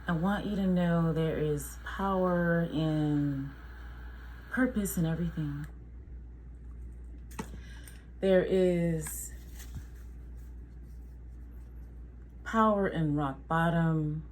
I want you to know there is power in purpose in everything. There is power in rock bottom.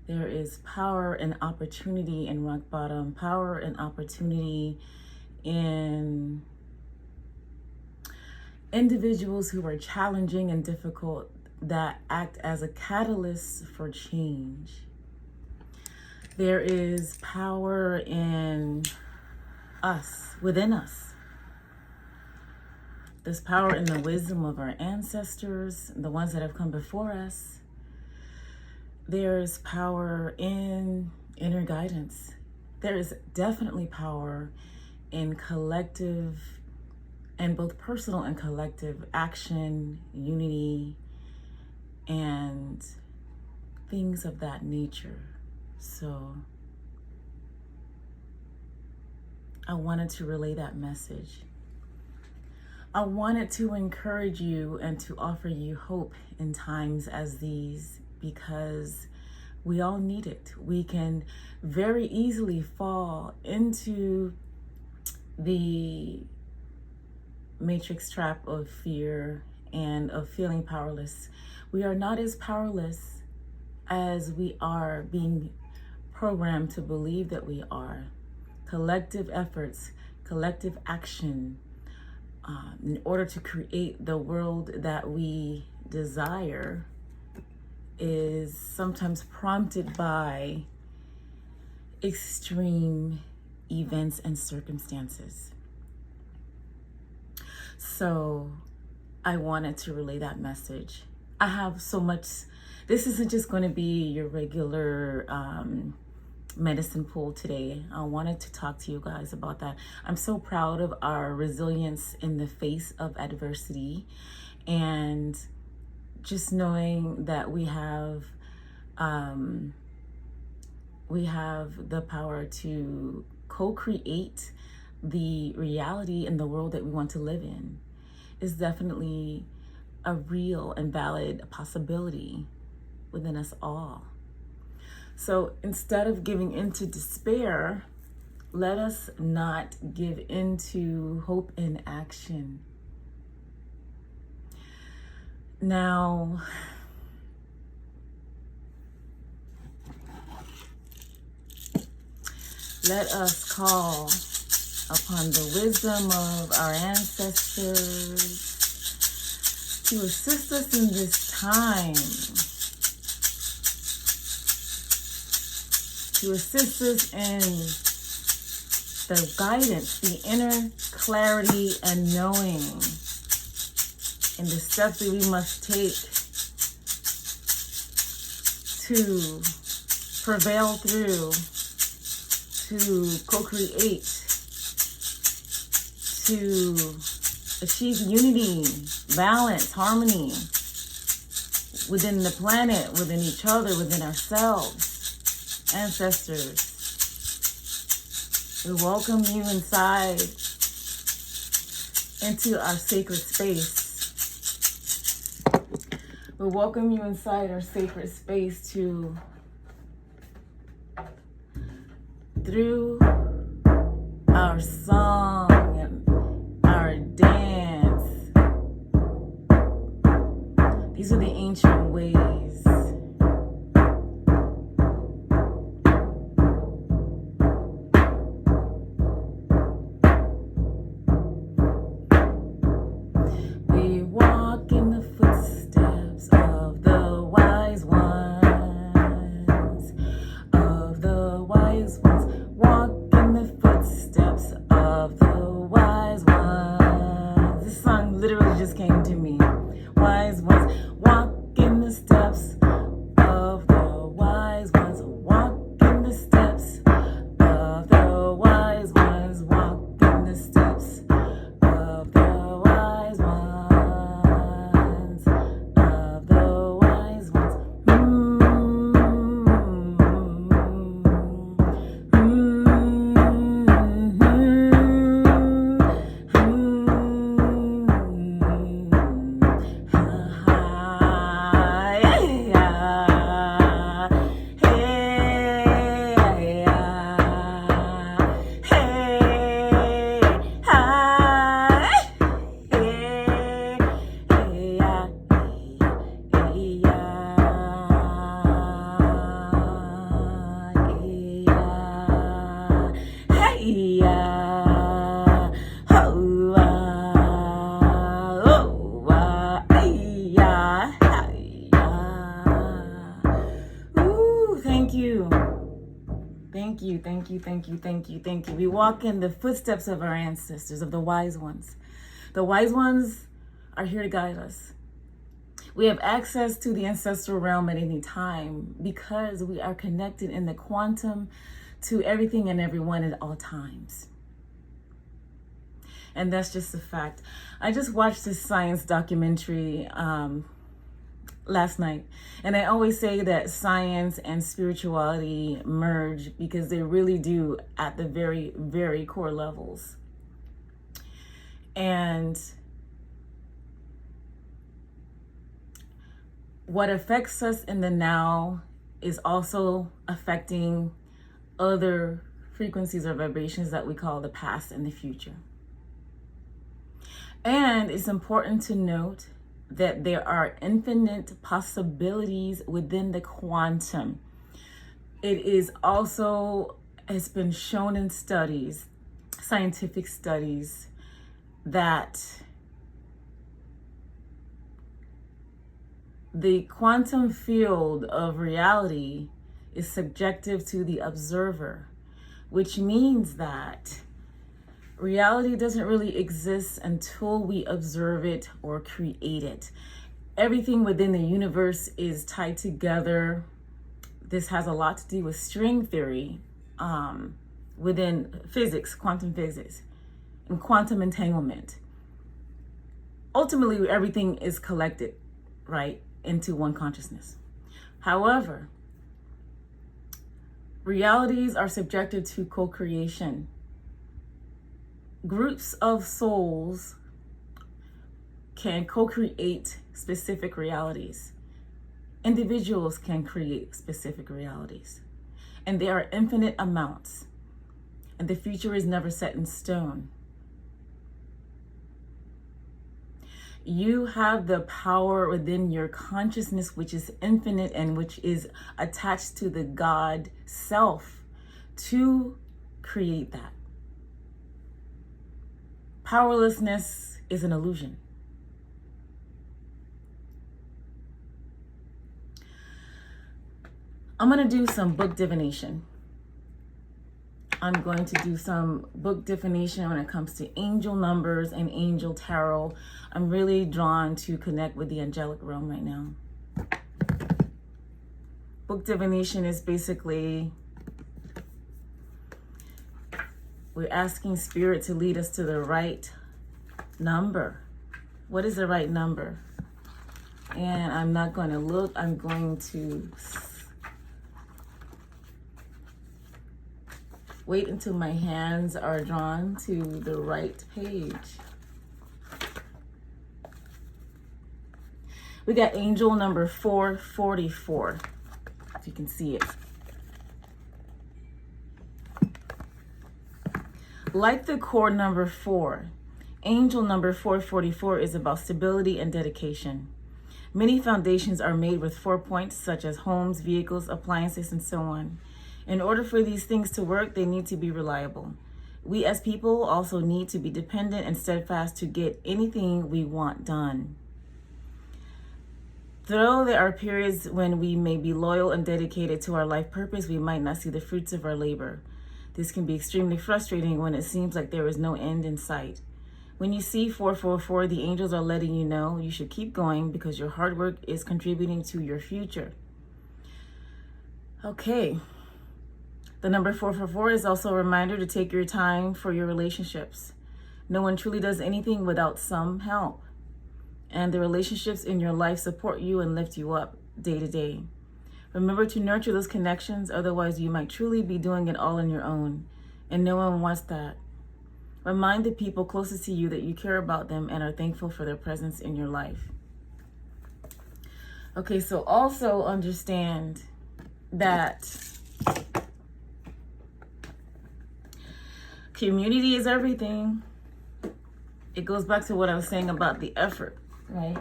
There is power and opportunity in rock bottom, power and opportunity in individuals who are challenging and difficult that act as a catalyst for change. There is power in us, within us. There's power in the wisdom of our ancestors, the ones that have come before us. There's power in inner guidance. There is definitely power in collective and both personal and collective action, unity, and things of that nature. So I wanted to relay that message. I wanted to encourage you and to offer you hope in times as these, because we all need it. We can very easily fall into the matrix trap of fear and of feeling powerless. We are not as powerless as we are being programmed to believe that we are. Collective efforts, collective action, in order to create the world that we desire is sometimes prompted by extreme events and circumstances. So I wanted to relay that message. I have so much. This isn't just going to be your regular medicine pool today. I wanted to talk to you guys about that. I'm so proud of our resilience in the face of adversity, and just knowing that we have the power to co-create the reality in the world that we want to live in is definitely a real and valid possibility within us all. So instead of giving into despair, let us not give into hope and action. Now, let us call upon the wisdom of our ancestors to assist us in this time, to assist us in the guidance, the inner clarity and knowing, and the steps that we must take to prevail through, to co-create, to achieve unity, balance, harmony within the planet, within each other, within ourselves. Ancestors, we welcome you inside into our sacred space. We welcome you inside our sacred space to, through our song and our dance. These are the ancient ways. We walk in the footsteps of the wise ones, of the wise ones. Walk in the footsteps of the wise ones. This song literally just came to me. Wise ones, walk in the steps Thank you, thank you, thank you, thank you, thank you. We walk in the footsteps of our ancestors, of the wise ones. The wise ones are here to guide us. We have access to the ancestral realm at any time because we are connected in the quantum to everything and everyone at all times. And that's just a fact. I just watched this science documentary last night, and I always say that science and spirituality merge because they really do at the very, very core levels. And what affects us in the now is also affecting other frequencies or vibrations that we call the past and the future. And it's important to note that there are infinite possibilities within the quantum. It is also, has been shown in studies, scientific studies, that the quantum field of reality is subjective to the observer, which means that reality doesn't really exist until we observe it or create it. Everything within the universe is tied together. This has a lot to do with string theory within physics, quantum physics, and quantum entanglement. Ultimately, everything is collected, right, into one consciousness. However, realities are subjected to co-creation. Groups of souls can co-create specific realities. Individuals can create specific realities. And there are infinite amounts. And the future is never set in stone. You have the power within your consciousness, which is infinite and which is attached to the God self, to create that. Powerlessness is an illusion. I'm going to do some book divination. I'm going to do some book divination when it comes to angel numbers and angel tarot. I'm really drawn to connect with the angelic realm right now. Book divination is basically, we're asking spirit to lead us to the right number. What is the right number? And I'm not going to look, I'm going to wait until my hands are drawn to the right page. We got angel number 444, if you can see it. Like the core number 4, angel number 444 is about stability and dedication. Many foundations are made with 4 points, such as homes, vehicles, appliances, and so on. In order for these things to work, they need to be reliable. We as people also need to be dependent and steadfast to get anything we want done. Though there are periods when we may be loyal and dedicated to our life purpose, we might not see the fruits of our labor. This can be extremely frustrating when it seems like there is no end in sight. When you see 444, the angels are letting you know you should keep going because your hard work is contributing to your future. Okay. The number 444 is also a reminder to take your time for your relationships. No one truly does anything without some help. And the relationships in your life support you and lift you up day to day. Remember to nurture those connections, otherwise you might truly be doing it all on your own. And no one wants that. Remind the people closest to you that you care about them and are thankful for their presence in your life. Okay, so also understand that community is everything. It goes back to what I was saying about the effort, right?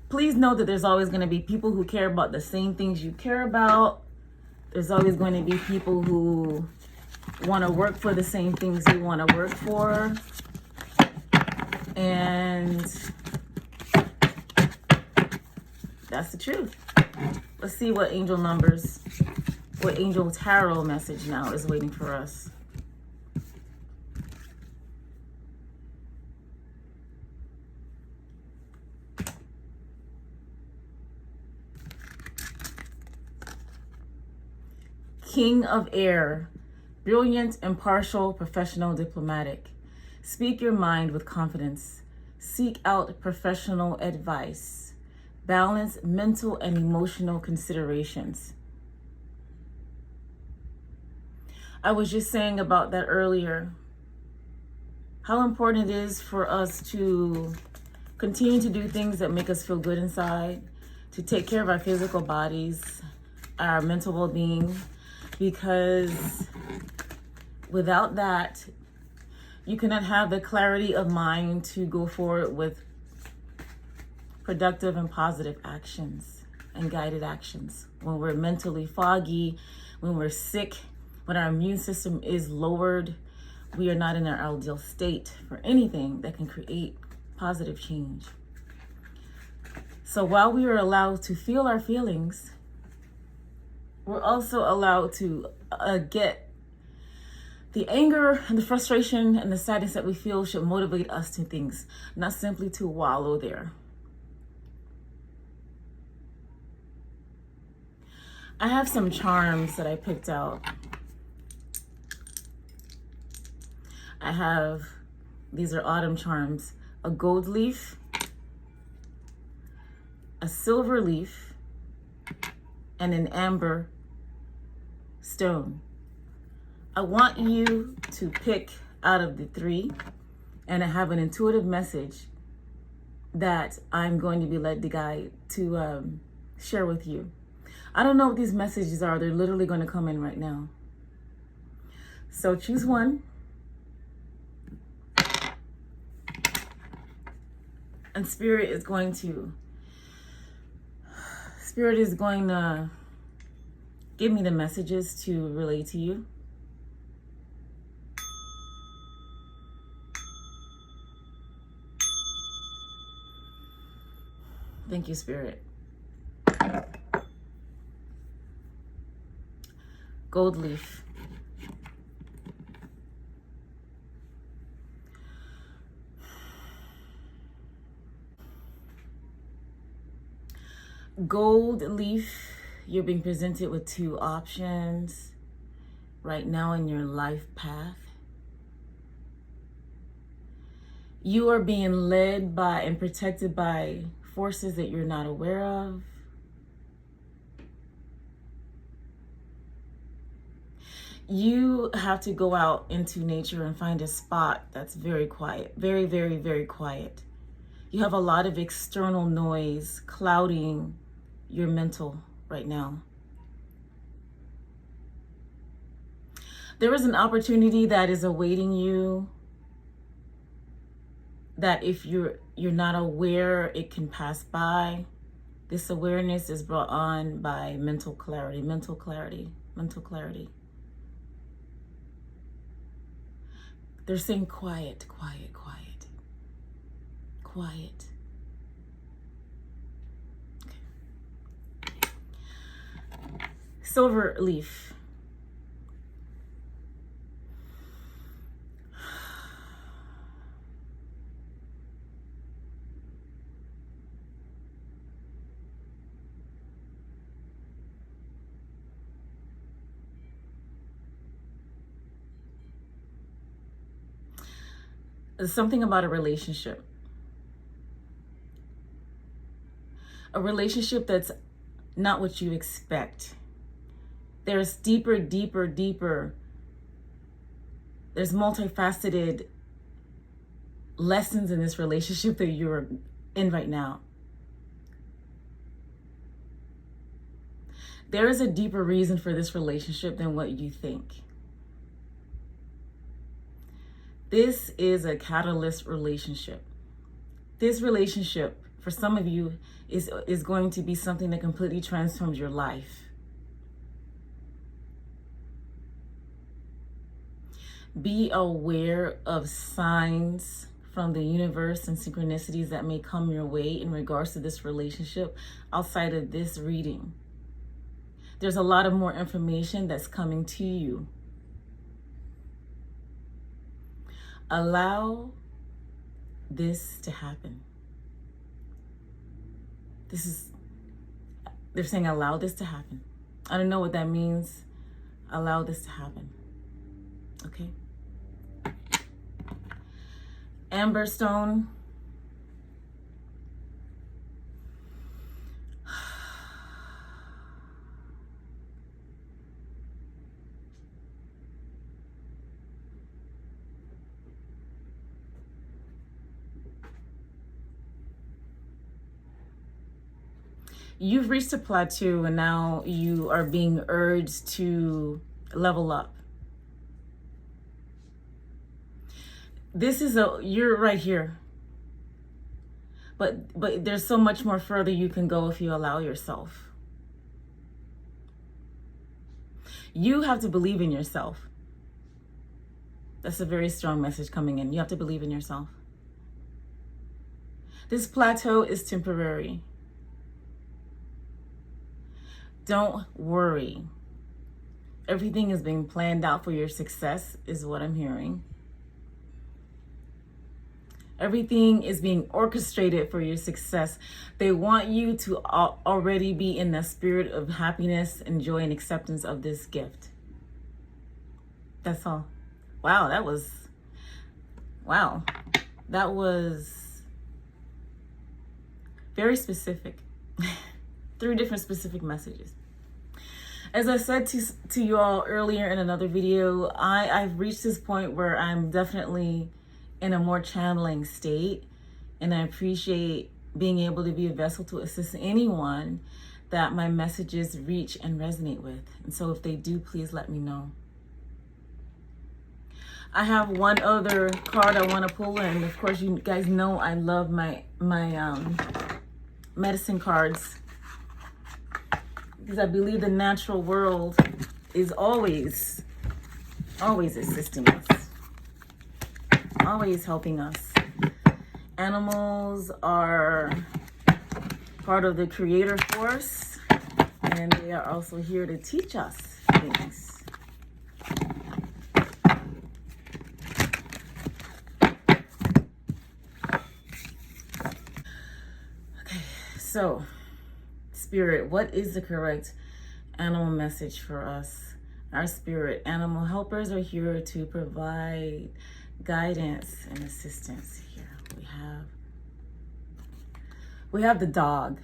Please know that there's always going to be people who care about the same things you care about. There's always going to be people who want to work for the same things you want to work for. And that's the truth. Let's see what angel numbers what Angel Tarot message now is waiting for us. King of Air, brilliant, impartial, professional, diplomatic. Speak your mind with confidence. Seek out professional advice. Balance mental and emotional considerations. I was just saying about that earlier. How important it is for us to continue to do things that make us feel good inside, to take care of our physical bodies, our mental well-being, because without that, you cannot have the clarity of mind to go forward with productive and positive actions and guided actions. When we're mentally foggy, when we're sick, when our immune system is lowered, we are not in our ideal state for anything that can create positive change. So while we are allowed to feel our feelings, we're also allowed to get the anger and the frustration and the sadness that we feel should motivate us to things, not simply to wallow there. I have some charms that I picked out. These are autumn charms, a gold leaf, a silver leaf, and an amber stone. I want you to pick out of the three, and I have an intuitive message that I'm going to be led to guide to share with you. I don't know what these messages are. They're literally going to come in right now. So choose one. And Spirit is going to give me the messages to relay to you. Thank you, Spirit. Gold leaf. Gold leaf, you're being presented with two options right now in your life path. You are being led by and protected by forces that you're not aware of. You have to go out into nature and find a spot that's very quiet, very, very, very quiet. You have a lot of external noise clouding your mental right now. There is an opportunity that is awaiting you that if you're not aware, it can pass by. This awareness is brought on by mental clarity, mental clarity, mental clarity. They're saying quiet, quiet, quiet, quiet. Okay. Silver leaf. There's something about a relationship. A relationship that's not what you expect. There's deeper, deeper, deeper. There's multifaceted lessons in this relationship that you're in right now. There is a deeper reason for this relationship than what you think. This is a catalyst relationship. This relationship, for some of you, is going to be something that completely transforms your life. Be aware of signs from the universe and synchronicities that may come your way in regards to this relationship outside of this reading. There's a lot of more information that's coming to you. Allow this to happen. They're saying allow this to happen. I don't know what that means. Allow this to happen. Okay? Amber stone. You've reached a plateau and now you are being urged to level up. You're right here. But there's so much more further you can go if you allow yourself. You have to believe in yourself. That's a very strong message coming in. You have to believe in yourself. This plateau is temporary. Don't worry. Everything is being planned out for your success, is what I'm hearing. Everything is being orchestrated for your success. They want you to already be in the spirit of happiness and joy and acceptance of this gift. That's all. Wow, that was very specific. 3 different specific messages. As I said to you all earlier in another video, I've reached this point where I'm definitely in a more channeling state, and I appreciate being able to be a vessel to assist anyone that my messages reach and resonate with. And so if they do, please let me know. I have one other card I want to pull, and of course you guys know I love my medicine cards, because I believe the natural world is always assisting us, always helping us. Animals are part of the creator force, and they are also here to teach us things. Okay, so Spirit, what is the correct animal message for us? Our spirit animal helpers are here to provide guidance and assistance. Here we have the dog.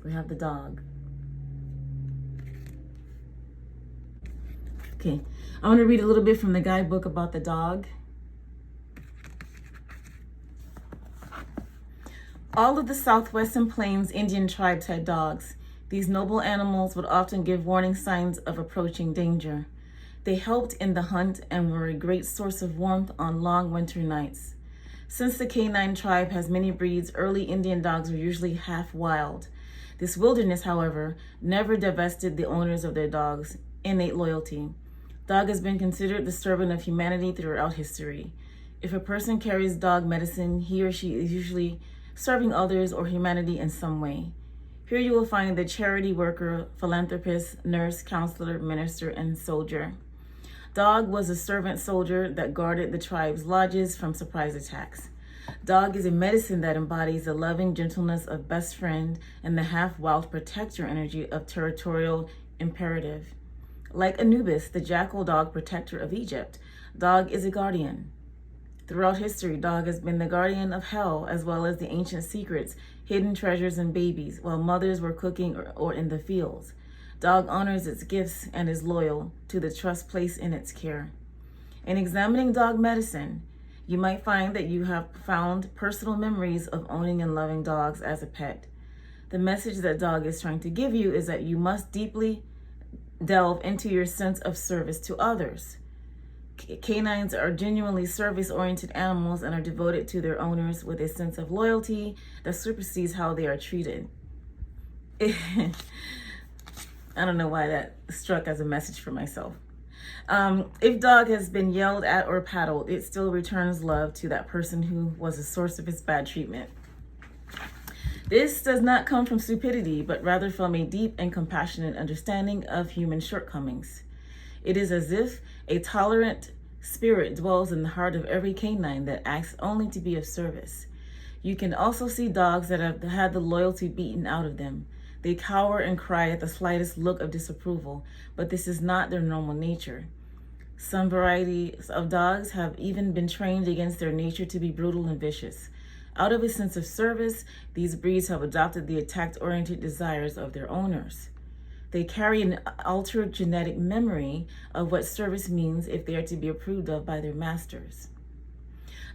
We have the dog. Okay, I want to read a little bit from the guidebook about the dog. All of the Southwestern Plains Indian tribes had dogs. These noble animals would often give warning signs of approaching danger. They helped in the hunt and were a great source of warmth on long winter nights. Since the canine tribe has many breeds, early Indian dogs were usually half wild. This wilderness, however, never divested the owners of their dogs' innate loyalty. Dog has been considered the servant of humanity throughout history. If a person carries dog medicine, he or she is usually serving others or humanity in some way. Here you will find the charity worker, philanthropist, nurse, counselor, minister, and soldier. Dog was a servant soldier that guarded the tribe's lodges from surprise attacks. Dog is a medicine that embodies the loving gentleness of best friend and the half-wild protector energy of territorial imperative. Like Anubis, the jackal dog protector of Egypt, dog is a guardian. Throughout history, dog has been the guardian of hell, as well as the ancient secrets, hidden treasures, and babies, while mothers were cooking or in the fields. Dog honors its gifts and is loyal to the trust placed in its care. In examining dog medicine, you might find that you have found personal memories of owning and loving dogs as a pet. The message that dog is trying to give you is that you must deeply delve into your sense of service to others. Canines are genuinely service-oriented animals and are devoted to their owners with a sense of loyalty that supersedes how they are treated. I don't know why that struck as a message for myself. If dog has been yelled at or paddled, it still returns love to that person who was the source of its bad treatment. This does not come from stupidity, but rather from a deep and compassionate understanding of human shortcomings. It is as if a tolerant spirit dwells in the heart of every canine that acts only to be of service. You can also see dogs that have had the loyalty beaten out of them. They cower and cry at the slightest look of disapproval, but this is not their normal nature. Some varieties of dogs have even been trained against their nature to be brutal and vicious. Out of a sense of service, these breeds have adopted the attack-oriented desires of their owners. They carry an altered genetic memory of what service means if they are to be approved of by their masters.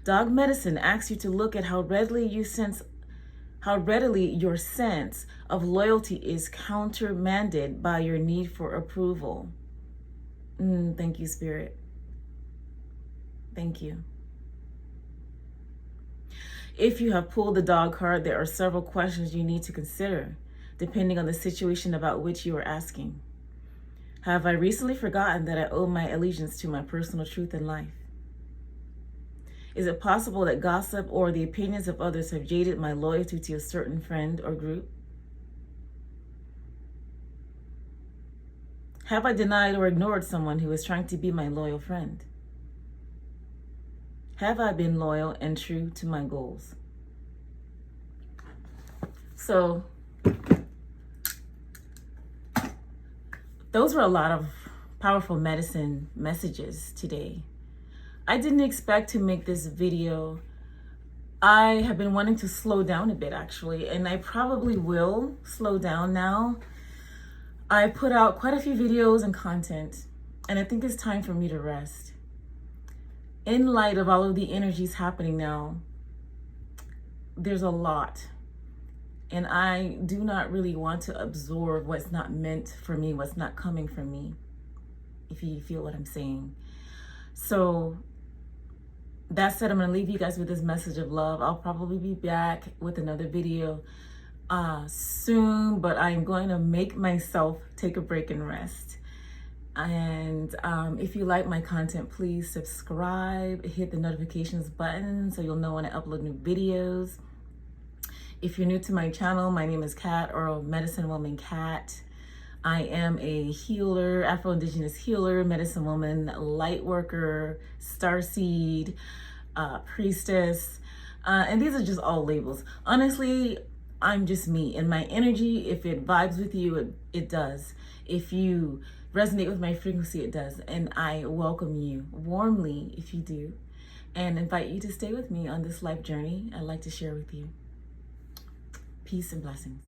Dog medicine asks you to look at how readily your sense of loyalty is countermanded by your need for approval. Thank you, Spirit. Thank you. If you have pulled the dog card, there are several questions you need to consider, depending on the situation about which you are asking. Have I recently forgotten that I owe my allegiance to my personal truth in life? Is it possible that gossip or the opinions of others have jaded my loyalty to a certain friend or group? Have I denied or ignored someone who is trying to be my loyal friend? Have I been loyal and true to my goals? So, those were a lot of powerful medicine messages today. I didn't expect to make this video. I have been wanting to slow down a bit, actually, and I probably will slow down now. I put out quite a few videos and content, and I think it's time for me to rest. In light of all of the energies happening now, there's a lot, and I do not really want to absorb what's not meant for me, what's not coming from me, if you feel what I'm saying. So that said, I'm going to leave you guys with this message of love. I'll probably be back with another video soon, but I'm going to make myself take a break and rest. And if you like my content, please subscribe, hit the notifications button so you'll know when I upload new videos. If you're new to my channel, my name is Kat, or Medicine Woman Kat. I am a healer, Afro-Indigenous healer, medicine woman, light worker, starseed, priestess, and these are just all labels. Honestly, I'm just me, and my energy, if it vibes with you, it does. If you resonate with my frequency, it does. And I welcome you warmly if you do, and invite you to stay with me on this life journey I'd like to share with you. Peace and blessings.